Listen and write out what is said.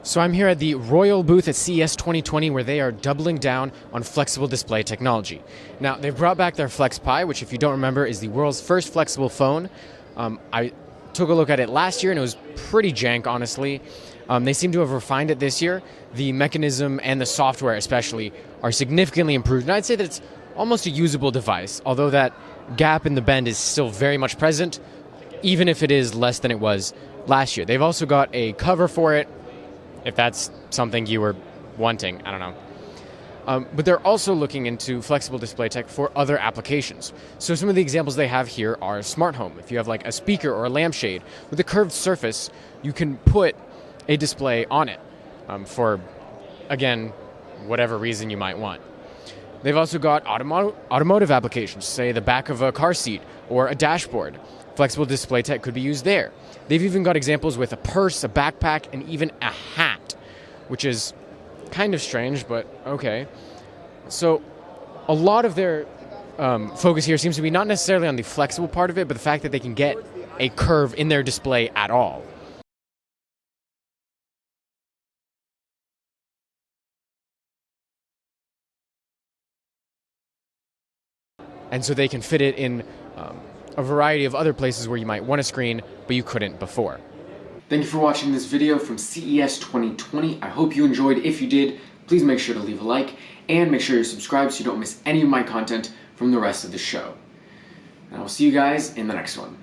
So I'm here at the Royole booth at CES 2020 where they are doubling down on flexible display technology. Now, they've brought back their Flex Pi, which if you don't remember is the world's first flexible phone. I took a look at it last year and it was pretty jank, honestly. They seem to have refined it this year. The mechanism and the software especially are significantly improved. And I'd say that it's almost a usable device, although that gap in the bend is still very much present, even if it is less than it was last year. They've also got a cover for it, if that's something you were wanting, I don't know. But they're also looking into flexible display tech for other applications. So some of the examples they have here are smart home. If you have like a speaker or a lampshade with a curved surface, you can put a display on it for, again, whatever reason you might want. They've also got automotive applications, say the back of a car seat or a dashboard. Flexible display tech could be used there. They've even got examples with a purse, a backpack, and even a hat, which is kind of strange, but okay. So a lot of their focus here seems to be not necessarily on the flexible part of it, but the fact that they can get a curve in their display at all. And so they can fit it in a variety of other places where you might want a screen, but you couldn't before. Thank you for watching this video from CES 2020. I hope you enjoyed. If you did, please make sure to leave a like and make sure you're subscribed so you don't miss any of my content from the rest of the show. And I will see you guys in the next one.